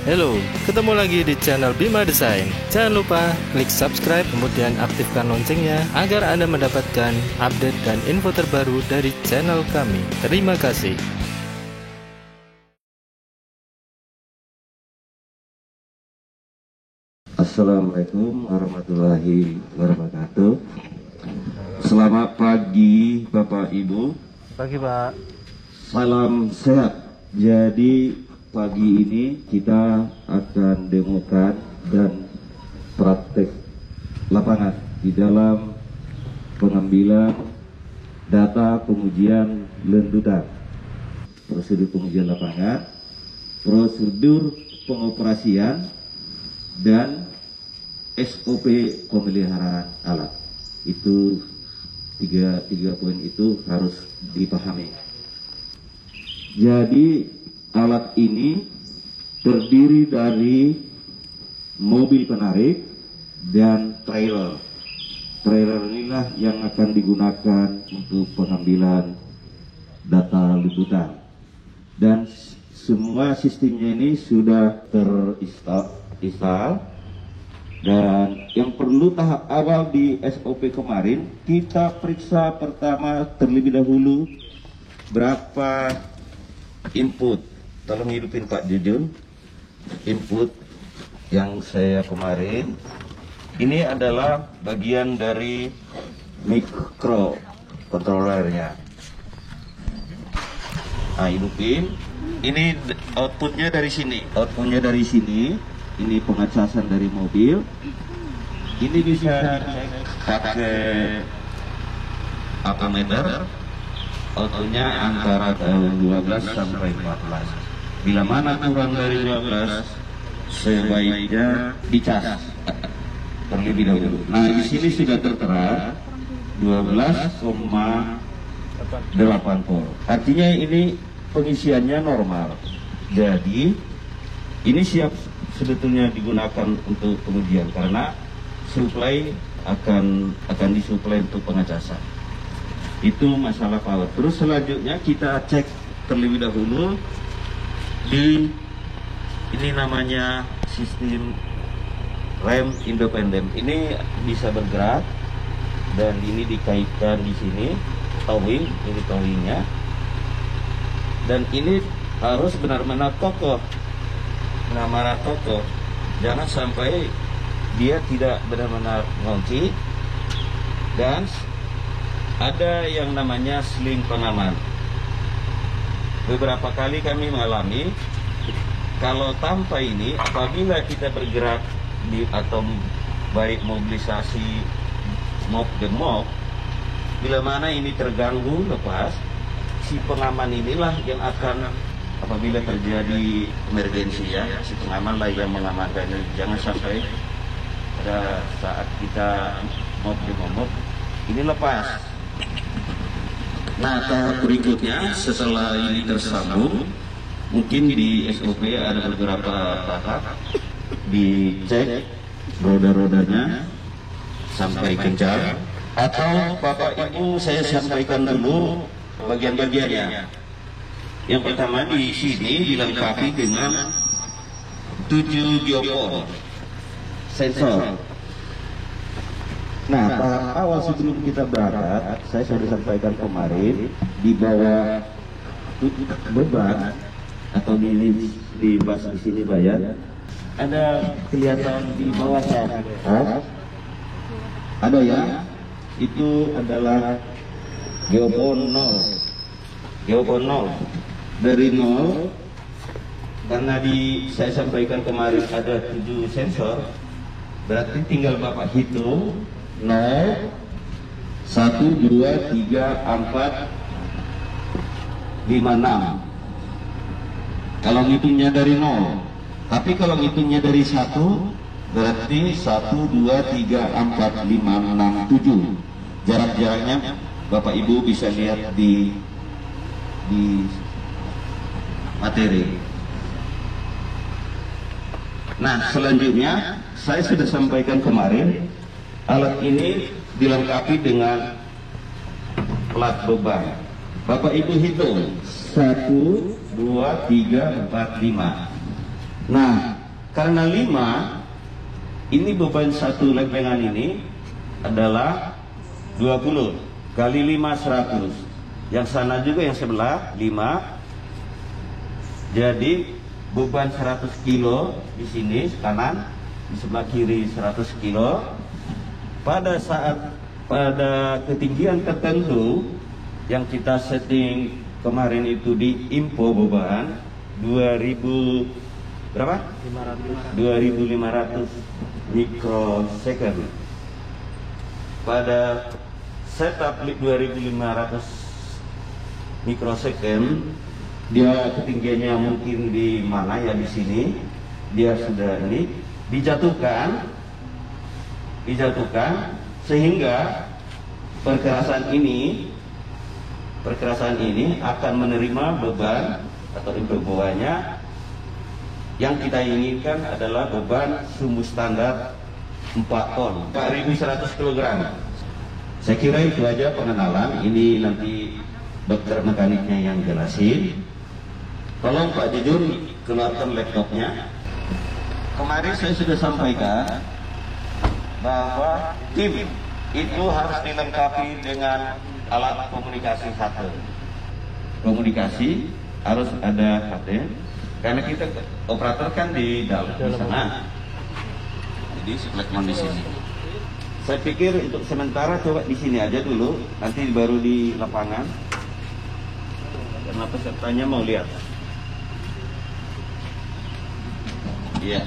Halo, ketemu lagi di channel Bima Desain. Jangan lupa klik subscribe, kemudian aktifkan loncengnya agar Anda mendapatkan update dan info terbaru dari channel kami. Terima kasih. Assalamualaikum warahmatullahi wabarakatuh. Selamat pagi Bapak Ibu. Pagi Pak. Salam sehat. Jadi pagi ini kita akan demokan dan praktek lapangan di dalam pengambilan data pengujian lendutan, prosedur pengujian lapangan, prosedur pengoperasian, dan SOP pemeliharaan alat. Itu tiga poin itu harus dipahami. Jadi alat ini terdiri dari mobil penarik dan trailer. Trailer inilah yang akan digunakan untuk pengambilan data liputan. Dan semua sistemnya ini sudah terinstall. Dan yang perlu tahap awal di SOP kemarin, kita periksa pertama terlebih dahulu berapa input. Tolong hidupin Pak Jujun. Input yang saya kemarin ini adalah bagian dari mikro controllernya. Nah, hidupin. Ini outputnya dari sini. Outputnya dari sini. Ini pengecasan dari mobil. Ini bisa dicek pakai altometer. Outputnya antara 12 sampai 14. Bila mana kurang dari 12, sebaiknya dicas terlebih dahulu. Nah, di sini sudah tertera 12,8 volt. Artinya ini pengisiannya normal. Jadi ini siap sebetulnya digunakan untuk pengujian karena suplai akan disuplai untuk pengecasan. Itu masalah power. Terus selanjutnya kita cek terlebih dahulu di ini namanya sistem rem independen. Ini bisa bergerak dan ini dikaitkan di sini towing, ini towingnya. Dan ini harus benar-benar kokoh. Benar-benar kokoh. Jangan sampai dia tidak benar-benar ngunci. Dan ada yang namanya sling pengaman. Beberapa kali kami mengalami kalau tanpa ini, apabila kita bergerak di atau baik mobilisasi mop dan mop, bila mana ini terganggu lepas, si pengaman inilah yang akan apabila terjadi emergensi ya, si pengaman lah yang mengamankan. Jangan sampai pada saat kita mop dan mop ini lepas. Nah, tahap berikutnya setelah ini tersambung, mungkin di SOP ada beberapa tahap, dicek roda-rodanya sampai kencang, atau Bapak Ibu saya sampaikan dulu bagian-bagiannya. Yang pertama di sini dilengkapi dengan 7 geopon sensor. Nah, tahap awal sebelum kita berangkat, saya sudah sampaikan kemarin, di bawah beban atau di bas di sini bayar, ada kelihatan di bawah saya. Ada ya? Itu adalah geopon 0. Geopon 0 dari 0 karena saya sampaikan kemarin ada 7 sensor, berarti tinggal Bapak hitung 0, 1, 2, 3, 4, 5, 6. Kalau ngitungnya dari 0. Tapi kalau ngitungnya dari 1, berarti 1, 2, 3, 4, 5, 6, 7. Jarak-jaraknya Bapak Ibu bisa lihat di materi. Nah, selanjutnya saya sudah sampaikan kemarin, alat ini dilengkapi dengan plat beban. Bapak Ibu hitung 1, 2, 3, 4, 5. Nah, Karena 5 ini beban satu lempengan ini adalah 20 kali 5 100. Yang sana juga yang sebelah 5. Jadi beban 100 kilo di sini kanan, di sebelah kiri 100 kilo. Pada ketinggian tertentu yang kita setting kemarin itu di info beban 2000 berapa? 2500 mikrosecond. Pada setup 2500 mikrosecond, dia ketinggiannya mungkin di mana ya, di sini dia sudah ini dijatuhkan sehingga perkerasan ini akan menerima beban atau input bawahnya. Yang kita inginkan adalah beban sumbu standar 4 ton, 4100 kg. Saya kira itu aja pengenalan. Ini nanti dokter mekaniknya yang jelasin. Tolong Pak Jujur keluarkan laptopnya. Kemarin saya sudah sampaikan bahwa tim itu harus dilengkapi dengan alat komunikasi satu. Komunikasi harus ada HT, karena kita operator kan di dalam di sana. Jadi selectman di sini. Saya pikir untuk sementara coba di sini aja dulu, nanti baru di lapangan. Karena pesertanya mau lihat. Iya.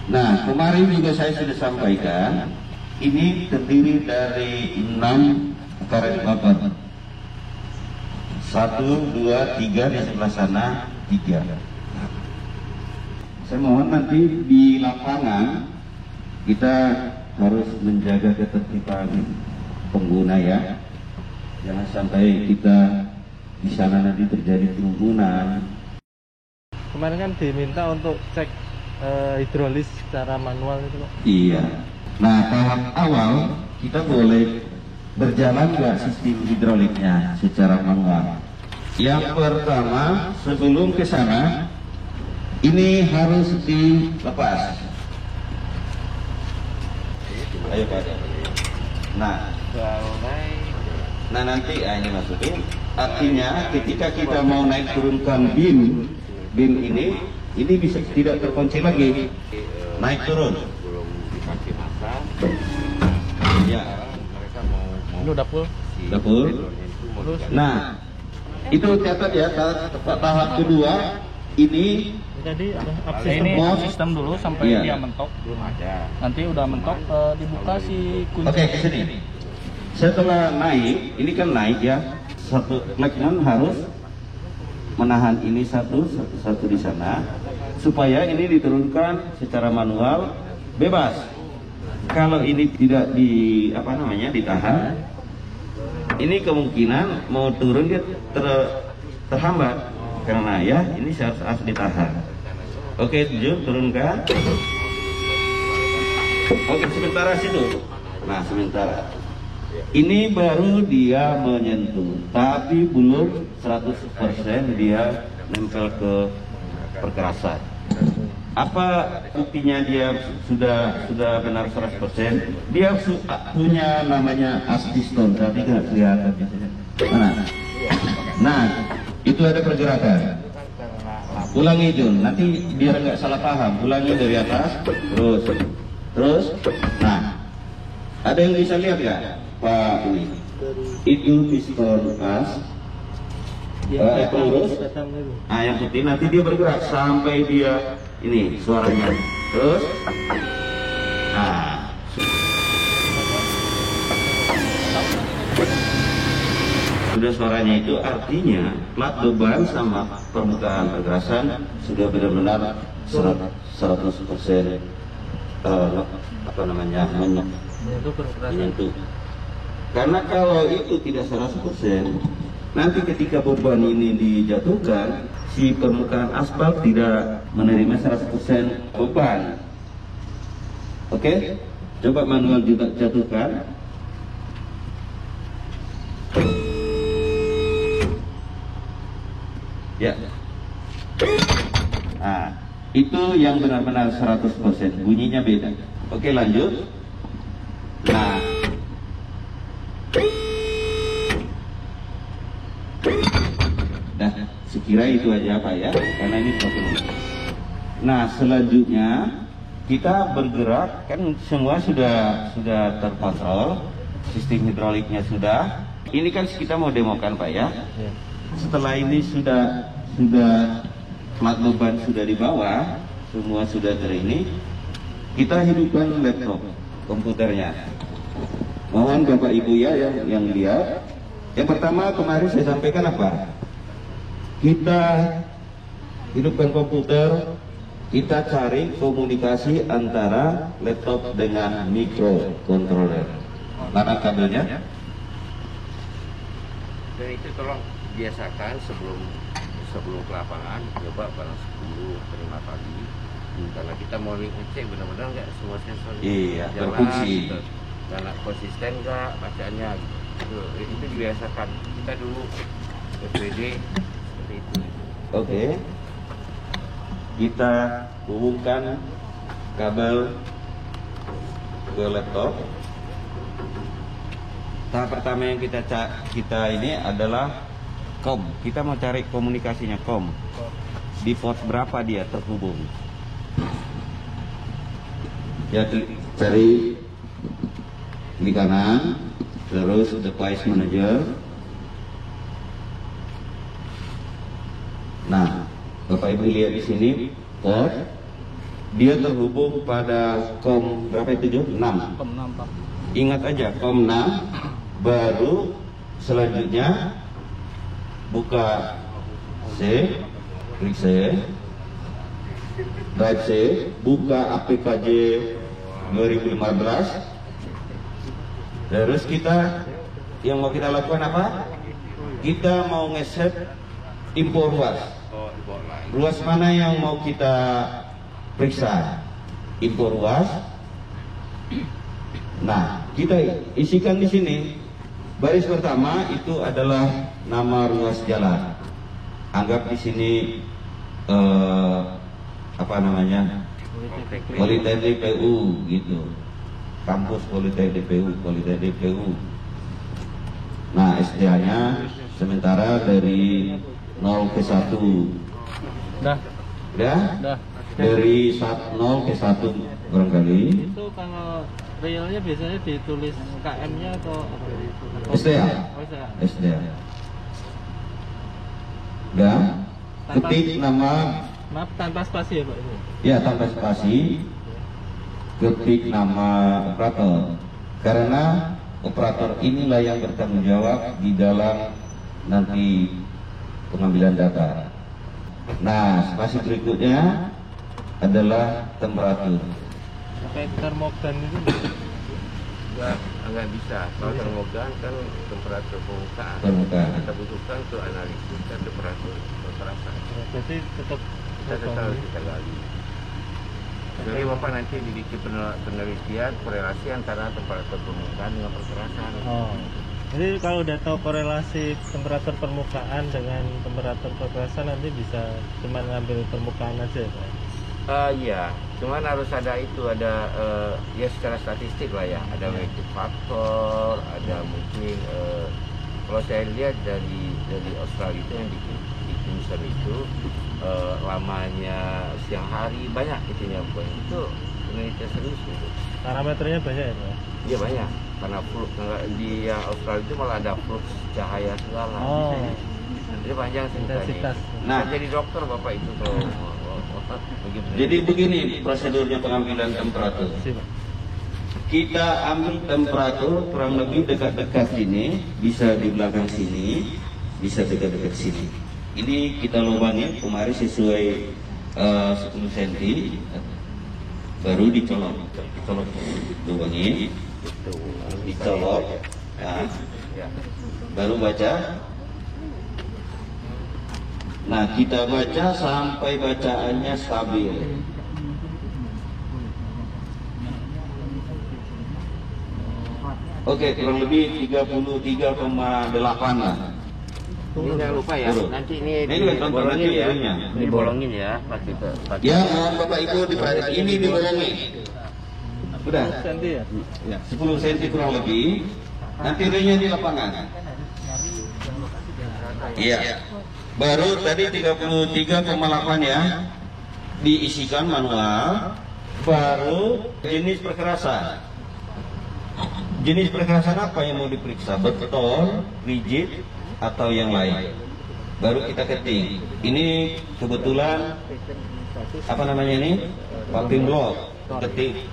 Nah, kemarin juga saya sudah sampaikan, ini terdiri dari 6 karet babat. 1, 2, 3 di sebelah sana 3. Saya mohon nanti di lapangan kita harus menjaga ketertiban pengguna ya. Jangan sampai kita di sana nanti terjadi kerumunan. Kemarin kan diminta untuk cek hidrolis secara manual itu Pak. Iya. Nah, tahap awal kita boleh berjalan nggak sistem hidroliknya secara manual. Yang pertama, sebelum ke sana ini harus dilepas. Ayo Pak. Nah nanti ini masukin. Artinya ketika kita mau naik turunkan bin ini bisa tidak terkunci lagi, naik turun. Belum dikasih masa. Ya. Mereka mau Ini udah full. terus. Nah, itu catat ya, tahap kedua ini. Jadi apa Ini Sistem sistem dulu sampai Iya. dia mentok. Belum ada. Nanti udah mentok dibuka si kunci. Oke, ke sini. Setelah naik, ini kan naik ya. Satu flagman harus menahan ini satu di sana supaya ini diturunkan secara manual bebas. Kalau ini tidak ditahan, ini kemungkinan mau turun dia terhambat karena ya ini harus ditahan. Oke, turunkan. Oke, sementara situ. Nah, sementara ini baru dia menyentuh, tapi belum 100% dia nempel ke perkerasan. Apa buktinya dia sudah benar 100%? Dia punya namanya astiston, tapi nggak kelihatan. Nah, itu ada pergerakan. Ulangi Jun, nanti biar nggak salah paham. Ulangi dari atas, terus. Nah, ada yang bisa lihat nggak? Pak ini, itu piston as, lurus. Nah, yang putih nanti dia bergerak sampai dia ini suaranya. Terus, nah, sudah suaranya itu artinya plat beban sama permukaan pergerasan sudah benar-benar 100% menyentuh. Karena kalau itu tidak 100%, nanti ketika beban ini dijatuhkan, si permukaan aspal tidak menerima 100% beban. Oke? Coba manual juga jatuhkan. Ya. Nah, itu yang benar-benar 100%, bunyinya beda. Oke, lanjut. Nah, dah, sekira itu aja Pak ya, karena ini fokus. Nah, selanjutnya kita bergerak, kan semua sudah terkontrol, sistem hidroliknya sudah. Ini kan kita mau demokan Pak ya. Setelah ini sudah plat beban sudah di bawah, semua sudah terini, kita hidupkan laptop komputernya. Mohon Bapak Ibu ya yang lihat. Yang pertama kemarin saya sampaikan apa? Kita hidupkan komputer, kita cari komunikasi antara laptop dengan microcontroller. Mana kabelnya? Dan itu tolong biasakan sebelum ke lapangan, coba barang 10 ke 5 pagi. Karena kita mau ngecek benar-benar nggak semua sensor Iya, jalan, berfungsi. gitu. Dan konsisten nggak bacaannya, gitu. Itu dibiasakan. Kita dulu FPD seperti itu. Oke. Kita hubungkan kabel ke laptop. Tahap pertama yang kita ini adalah COM. Kita mau cari komunikasinya COM. Di port berapa dia terhubung? Ya, cari klik kanan, terus device manager. Nah, Bapak Ibu lihat di sini port, dia terhubung pada COM berapa itu? 6. COM 6 Pak. Ingat aja COM 6, baru selanjutnya buka C, klik C, drive C, buka APKJ 2015. Terus yang mau kita lakukan apa? Kita mau ngeset info ruas. Ruas mana yang mau kita periksa? Info ruas. Nah, kita isikan di sini. Baris pertama itu adalah nama ruas jalan. Anggap di sini apa namanya? Politeknik PU gitu. Kampus Politeknik PU. Nah, SDA-nya sementara dari 0 ke 1. Dah. Dari 0 ke 1 barangkali. Itu kalau realnya biasanya ditulis KM-nya atau apa? SDA. Oh, SDA. SDA. Dah. Ketik nama. Maaf, tanpa spasi ya Pak? Ya, tanpa spasi. Ketik nama operator. Karena operator inilah yang bertanggung jawab di dalam nanti pengambilan data. Nah, spasi berikutnya adalah temperatur. Pakai termogan itu Enggak bisa. Kalau termogan kan temperatur permukaan. Kita butuhkan untuk analisis dan temperatur kekerasan. jadi tetap Kita gali. Jadi Bapak nanti dibikin penelitian korelasi antara temperatur permukaan dengan perkerasan. Oh. Jadi kalau udah tahu korelasi temperatur permukaan dengan temperatur perkerasan nanti bisa cuma ngambil permukaan aja ya Pak? Iya, cuman harus ada ya secara statistik lah ya, ada weighted factor, ada mungkin kalau saya lihat dari Australia itu yang di Queensland itu lamanya siang hari banyak itunya bukan itu penelitian serius gitu. Parameternya banyak ya Pak? Iya banyak, karena di yang Australia itu malah ada flux cahaya segala. Oh. Jadi panjang ceritanya. Intensitas. Nah. Nah, jadi dokter Bapak itu kalau Jadi begini prosedurnya pengambilan temperatur. Siap. Kita ambil temperatur kurang lebih dekat-dekat sini, bisa di belakang sini, bisa dekat-dekat sini. Ini kita lubangi kemarin sesuai 10 cm, baru dicolok, lubangi, dicolok, ya. Baru baca. Nah, kita baca sampai bacaannya stabil. Oke, kurang lebih 33,8 lah. Ini jangan lupa ya, Turun. nanti ini juga contoh dibolongin nanti ya, videonya. dibolongin ya, pakai Ya, mohon Bapak Ibu diperhatikan, ini dibolongin. Sudah, Nanti ya. ya, 10 cm kurang lebih. Nanti ringnya di lapangan. Iya. Baru tadi 33,8 ya. Diisikan manual. Baru jenis perkerasan. Jenis perkerasan apa yang mau diperiksa? Beton, rigid, atau yang lain? Baru kita ketik. Ini kebetulan apa namanya ini? Paving block. Ketik.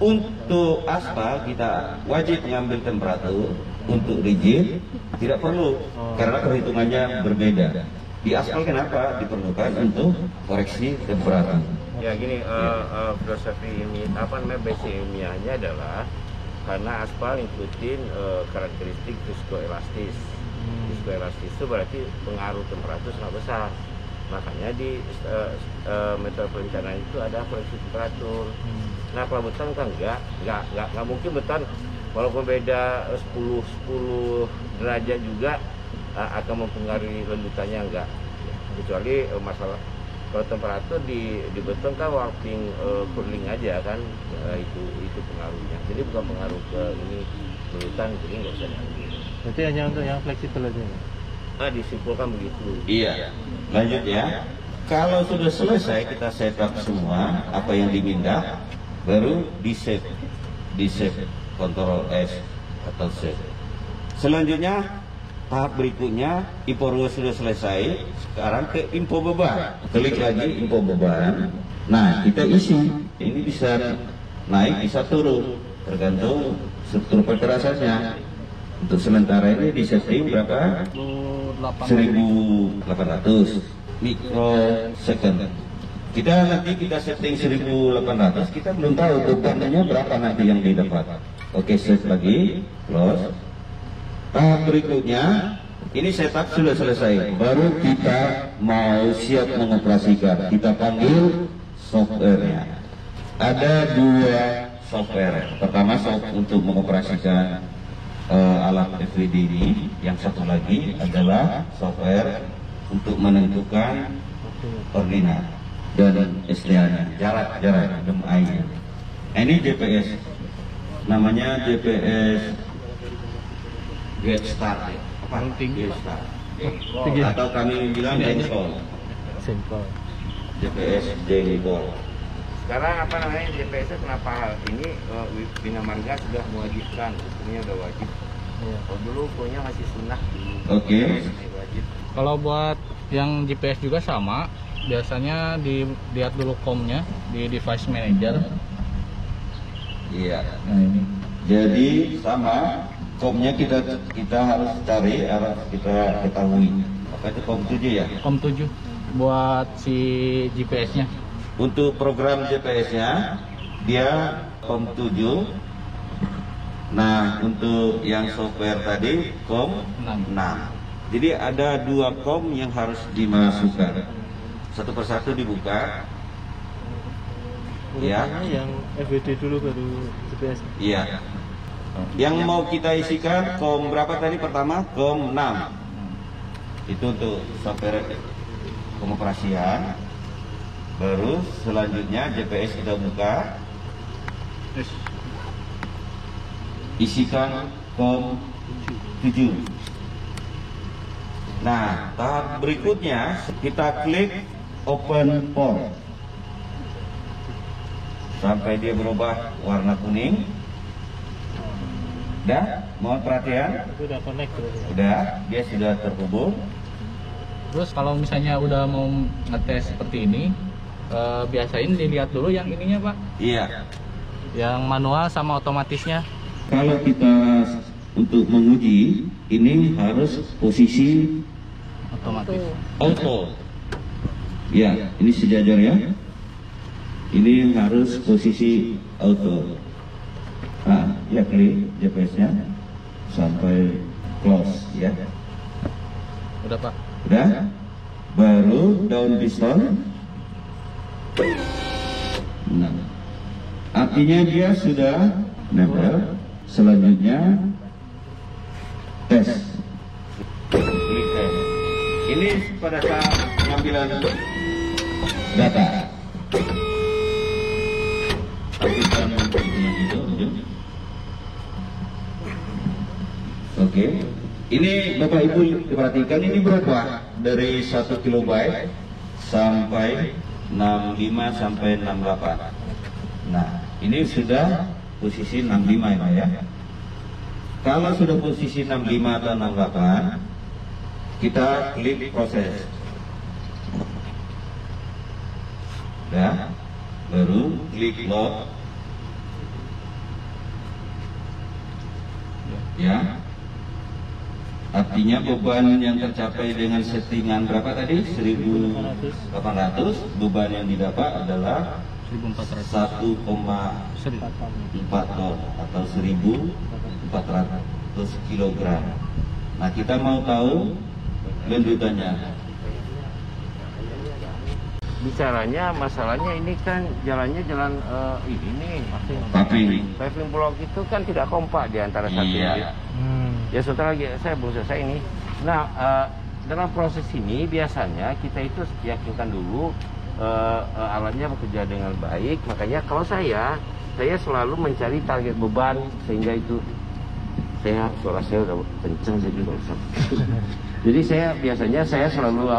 Untuk aspal kita wajib mengambil temperatur. Untuk rigid tidak perlu karena perhitungannya berbeda. Di aspal kenapa diperlukan untuk koreksi temperatur? Ya gini, filosofi ini apa namanya basic ilmiahnya adalah karena aspal ngikutin karakteristik viskoelastis. Viskoelastis itu berarti pengaruh temperatur sangat besar. Makanya di metode perencanaan itu ada koreksi temperatur. Nah kalau beton kan nggak mungkin beton walaupun beda 10 derajat juga akan mempengaruhi lanjutannya enggak. Kecuali masalah kalau temperatur di beton kan warping curling aja kan, itu pengaruhnya. Jadi bukan pengaruh ke ini lanjutan, jadi nggak usah diambil. Berarti hanya untuk yang fleksibel aja ya? Disimpulkan begitu. Iya. Lanjut ya. Kalau sudah selesai kita setup semua apa yang diminta, baru di save, Ctrl S atau save. Selanjutnya tahap berikutnya info ruas sudah selesai. Sekarang ke info beban. Klik lagi info beban. Nah kita isi. Ini bisa naik bisa turun tergantung struktur perkerasannya. Untuk sementara ini di setting berapa? 1800 mikrosecond. Kita setting 1800. Kita belum tahu bebannya berapa nanti yang didapat. Oke, save lagi, close. Tahap berikutnya, ini setup sudah selesai. Baru kita mau siap mengoperasikan. Kita panggil softwarenya. Ada 2 software. Pertama untuk mengoperasikan alat FWD ini. Yang satu lagi adalah software untuk menentukan koordinat dan SDA-nya, jarak DMI-nya. Ini GPS, namanya GPS Get Start, Get Start, atau kami bilang Jengkol. GPS Jengkol. Sekarang apa namanya GPS kenapa hal ini Bina Marga sudah mewajibkan, hukumnya udah wajib. Kalau dulu punya masih sunnah dulu. Oke. Wajib. Kalau buat yang GPS juga sama, biasanya dilihat dulu COM-nya di device manager. Iya. Jadi sama COM-nya kita harus cari, harus kita ketahui. Apa itu COM 7 ya? COM 7 buat si GPS-nya. Untuk program GPS-nya dia COM 7. Nah, untuk yang software tadi COM 6. Jadi ada 2 COM yang harus dimasukkan. Satu persatu dibuka. Ya. Yang FWD dulu baru GPS. Iya. Yang mau kita isikan COM berapa tadi pertama? COM 6. Itu untuk software pengoperasian. Baru selanjutnya GPS kita buka. Isikan COM 7. Nah, tahap berikutnya kita klik open port sampai dia berubah warna kuning. Udah, mohon perhatian. Itu udah connect berarti. Udah, dia sudah terhubung. Terus kalau misalnya udah mau ngetes seperti ini, biasain dilihat dulu yang ininya Pak, Iya. yang manual sama otomatisnya. Kalau kita untuk menguji ini harus posisi Otomatis. auto. Ya, ini sejajar ya. Ini harus posisi auto. Nah, ya klik GPS-nya sampai close ya. Udah Pak. Udah. Baru down piston. Nah, artinya dia sudah nempel. Selanjutnya tes. Klik tes. Ini pada saat pengambilan data. Tampilkan perhitungan itu. Oke. Ini Bapak Ibu perhatikan, ini berapa? Dari 1 kilobyte sampai 65 sampai 68. Nah, ini sudah posisi 65 ya Pak ya. Kalau sudah posisi 65 atau 68, kita klik proses. Ya, baru klik load. Ya. Artinya beban yang tercapai dengan settingan berapa tadi? 1.800. Beban yang didapat adalah 1,4 ton atau 1.400 kilogram. Nah, kita mau tahu lanjutannya. Bicaranya masalahnya ini kan jalannya jalan ini nih, paving block itu kan tidak kompak di antara satu Iya. Ya setelah lagi saya belum selesai ini. Nah, dalam proses ini biasanya kita itu yakinkan dulu alatnya bekerja dengan baik. Makanya kalau saya selalu mencari target beban, sehingga itu suara saya udah kencang jadi nggak usah. Jadi saya selalu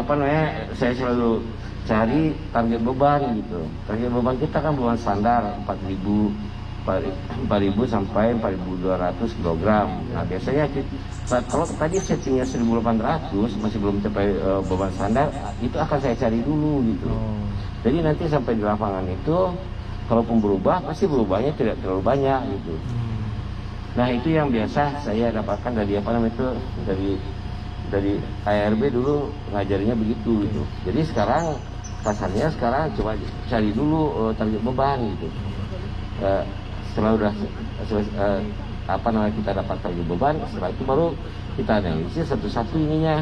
saya selalu cari target beban gitu. Target beban kita kan beban standar 4.000 sampai 4.200 kg. Nah, biasanya kalau tadi settingnya 1.800 masih belum capai beban standar, itu akan saya cari dulu gitu. Jadi nanti sampai di lapangan itu, kalaupun berubah, pasti berubahnya tidak terlalu banyak gitu. Nah, itu yang biasa saya dapatkan dari dari ARB dulu ngajarinya begitu gitu. Jadi sekarang kasarnya coba cari dulu target beban gitu. Setelah kita dapat target beban, setelah itu baru kita analisis satu-satu ininya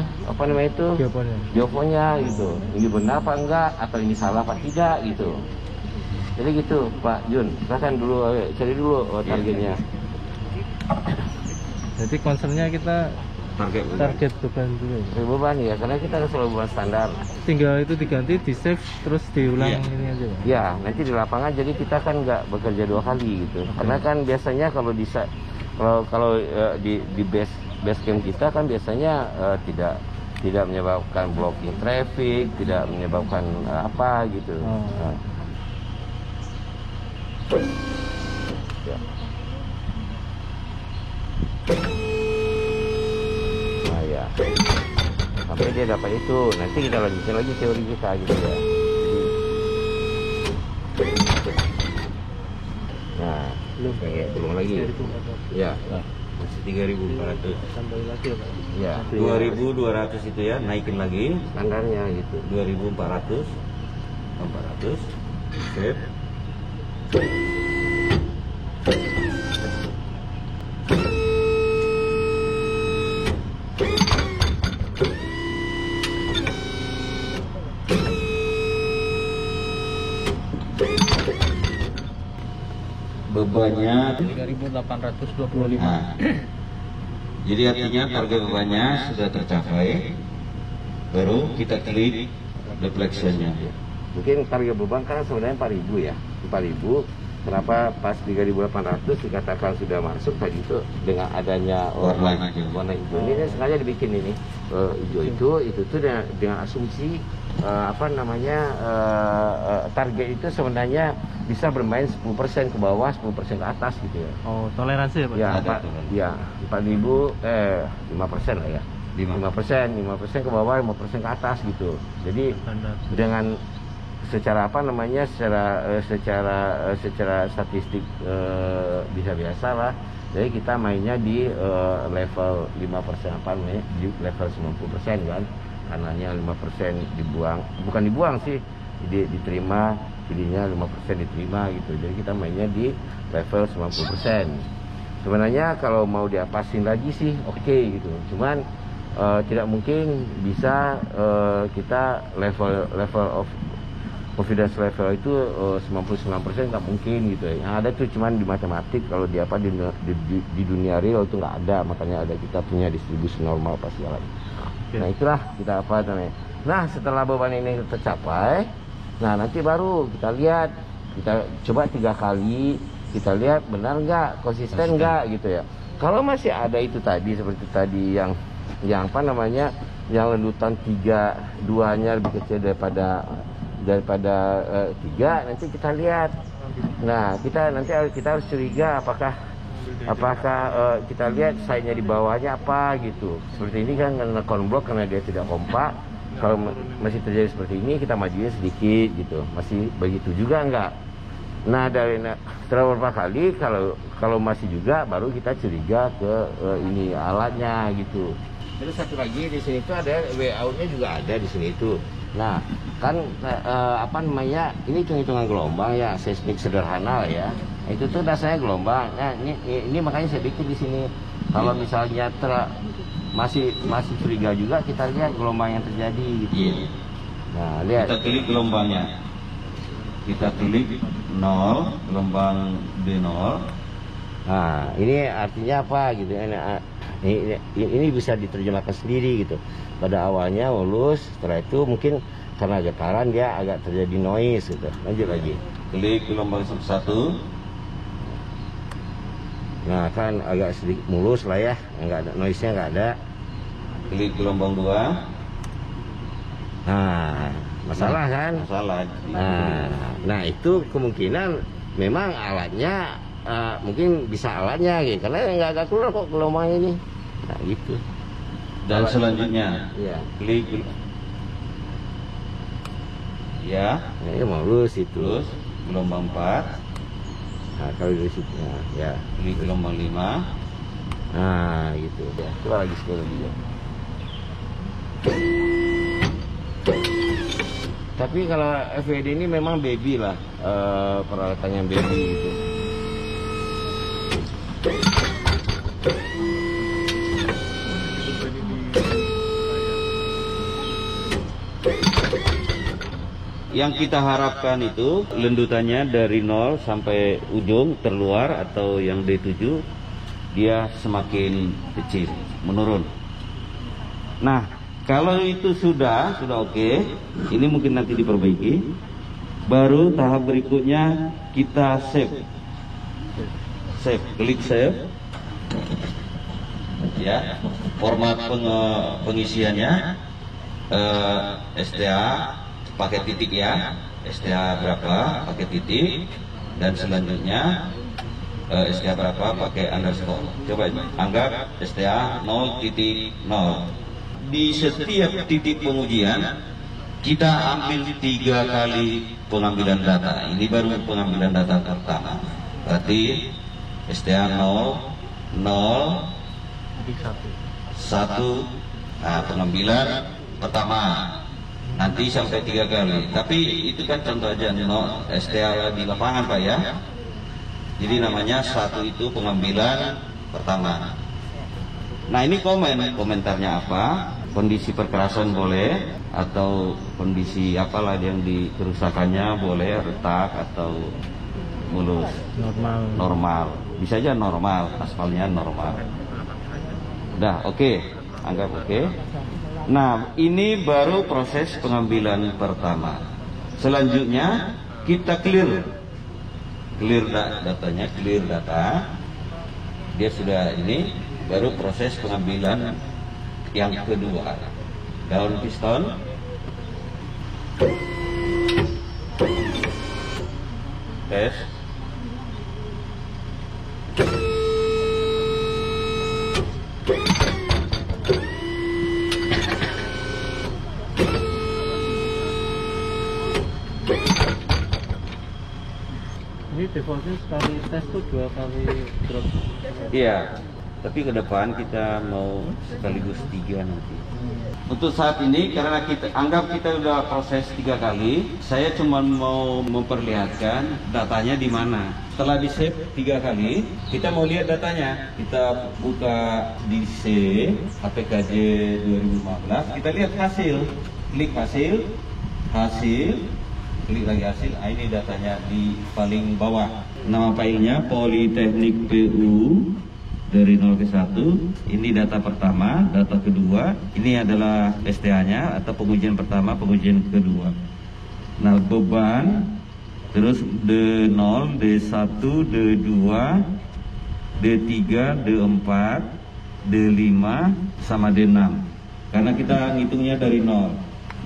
geofonnya gitu. Ini benar apa enggak, atau ini salah apa tidak gitu. Jadi gitu Pak Jun, silakan dulu cari dulu targetnya. Jadi concernnya kita target beban dulu. Beban ya, karena kita selalu beban standar. Tinggal itu diganti, di save, terus diulang ini aja. Ya, nanti di lapangan jadi kita kan nggak bekerja 2 kali gitu. Karena kan biasanya kalau di base camp kita kan biasanya tidak menyebabkan blocking traffic, tidak menyebabkan apa gitu. Nah. Ya. Nah ya, sampai dia dapat itu, nanti kita lanjutin lagi teori kita gitu ya. Nah, belum lagi. Ya, masih 3.400. Tambah lagi ya Pak. Ya, 2.200 itu ya, naikin lagi standarnya gitu. 2.400, 400, save. Bebannya 3.825. Nah, jadi artinya target bebannya sudah tercapai, baru kita klik deflectionnya. Mungkin target beban kan sebenarnya 4.000 ya. 4.000. Kenapa pas 3.800 dikatakan sudah masuk tadi itu dengan adanya warna hijau ini sengaja dibikin ini hijau itu tuh dengan asumsi target itu sebenarnya bisa bermain 10% ke bawah, 10% ke atas gitu ya. Oh, toleransi ya Pak? Ya, 5% lah ya. 5% ke bawah, 5% ke atas gitu. Jadi dengan secara statistik bisa biasa lah. Jadi kita mainnya di level 5%, di level 90% kan. Kanannya 5% dibuang, bukan dibuang sih, diterima, kirinya 5% diterima gitu. Jadi kita mainnya di level 90%. Sebenarnya kalau mau diapasin lagi sih oke gitu. Cuman tidak mungkin bisa kita level of confidence level itu 99% nggak mungkin gitu ya. Yang ada tuh cuman di matematik, kalau di dunia real itu nggak ada. Makanya ada kita punya distribusi normal pasti lagi. Nah itulah kita apa namanya. Nah setelah beban ini tercapai, nah nanti baru kita lihat, kita coba 3 kali, kita lihat benar nggak, konsisten nggak gitu ya. Kalau masih ada itu tadi seperti tadi yang apa namanya, yang lendutan 3, 2-nya lebih kecil daripada 3, nanti kita lihat. Nah kita harus curiga apakah kita lihat size-nya di bawahnya apa gitu. Seperti ini kan karena konblok, karena dia tidak kompak. Kalau masih terjadi seperti ini, kita majuin sedikit gitu. Masih begitu juga enggak. Nah setelah beberapa kali, kalau masih juga, baru kita curiga ke ini alatnya gitu. Terus satu lagi di sini tuh ada WAU-nya juga ada di sini itu. Nah kan apa namanya, ini hitung-hitungan gelombang ya, seismik sederhana ya. Itu tuh dasarnya gelombang. Nah ini makanya saya bikin di sini. Kalau misalnya masih curiga juga, kita lihat gelombang yang terjadi gitu. Nah lihat. Kita klik gelombangnya. Kita klik 0, gelombang D0. Nah ini artinya apa gitu. Ini bisa diterjemahkan sendiri gitu. Pada awalnya mulus, setelah itu mungkin karena getaran dia agak terjadi noise gitu. Lanjut lagi. Klik gelombang 1. Nah kan agak sedikit mulus lah ya, nggak ada noise-nya, nggak ada. Klik gelombang 2. Nah masalah kan? Masalah. Nah itu kemungkinan memang alatnya mungkin bisa alatnya gitu, karena nggak agak keluar kok gelombang ini. Nah gitu. Dan selanjutnya ya, klik ya, ini mulus itu. terus gelombang 4. Nah kalau dari situ ya, Klik gelombang 5. nah gitu ya. Coba lagi sekali lagi ya. Tapi kalau FWD ini memang baby lah, peralatannya baby gitu. Yang kita harapkan itu lendutannya dari 0 sampai ujung terluar, atau yang D7 dia semakin kecil, menurun. Nah, kalau itu sudah oke, ini mungkin nanti diperbaiki. Baru tahap berikutnya kita save. Klik save. Ya, format pengisiannya STA pakai titik ya, STA berapa pakai titik, dan selanjutnya STA berapa pakai underscore. Coba anggap STA 0.0. Di setiap titik pengujian kita ambil 3 kali pengambilan data. Ini baru pengambilan data pertama. Berarti STA 0, 0, 1. Nah, pengambilan pertama. Nanti sampai 3 kali. Tapi itu kan contoh aja, STA di lapangan Pak ya. Jadi namanya 1 itu pengambilan pertama. Nah ini komentarnya apa? Kondisi perkerasan boleh, atau kondisi apalah yang di kerusakannya boleh, retak atau mulus. Normal. Bisa aja normal, aspalnya normal. Udah oke. Anggap oke. Nah, ini baru proses pengambilan pertama. Selanjutnya kita clear datanya, clear data. Dia sudah ini, baru proses pengambilan yang kedua. Daun piston. Tes. Ini defaultnya sekali tes tuh 2 kali drop. Iya, tapi ke depan kita mau sekaligus 3 nanti. Untuk saat ini, karena kita anggap kita udah proses 3 kali, saya cuma mau memperlihatkan datanya di mana. Setelah di save 3 kali, kita mau lihat datanya. Kita buka di C APKJ 2015, kita lihat hasil. Klik hasil, klik lagi hasil. Ini datanya di paling bawah. Nama filenya Politeknik PU dari 0 ke 1. Ini data pertama, data kedua. Ini adalah STA-nya atau pengujian pertama, pengujian kedua. Nah, beban, terus D0, D1, D2, D3, D4, D5 sama D6. Karena kita ngitungnya dari 0.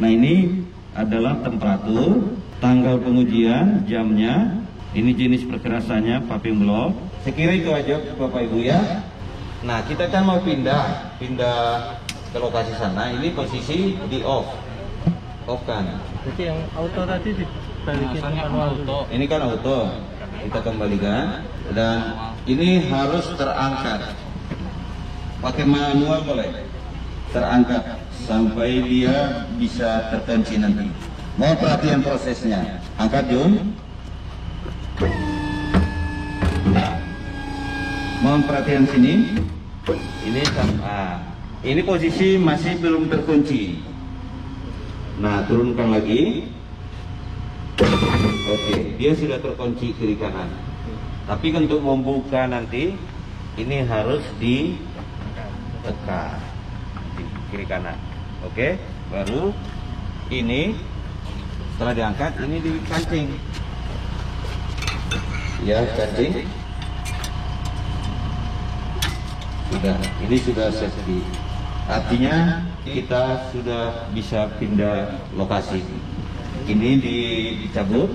Nah, ini adalah temperatur, tanggal pengujian, jamnya. Ini jenis perkerasannya, paving block. Saya kira itu aja Bapak Ibu ya. Nah, kita kan mau pindah ke lokasi sana. Ini posisi di off kan. Jadi yang auto tadi dibalikin ke manual dulu. Ini kan auto. Kita kembalikan dan ini harus terangkat. Pakai manual boleh. Terangkat sampai dia bisa terkunci nanti. Mau perhatian prosesnya. Angkat Jun. Mohon perhatian sini. Ini posisi masih belum terkunci. Nah, turunkan lagi. Oke, dia sudah terkunci kiri kanan. Tapi untuk membuka nanti ini harus ditekan di kiri kanan. Oke, baru ini setelah diangkat ini dikancing. Ya, kancing. Sudah, ini sudah safety. Artinya kita sudah bisa pindah lokasi. Ini dicabut.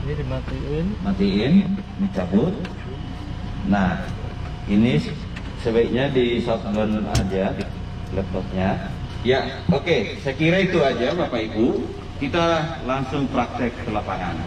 Ini Matiin, dicabut. Nah, ini sebaiknya di shutdown aja laptopnya. Ya, oke. Saya kira itu aja Bapak Ibu. Kita langsung praktek ke lapangan.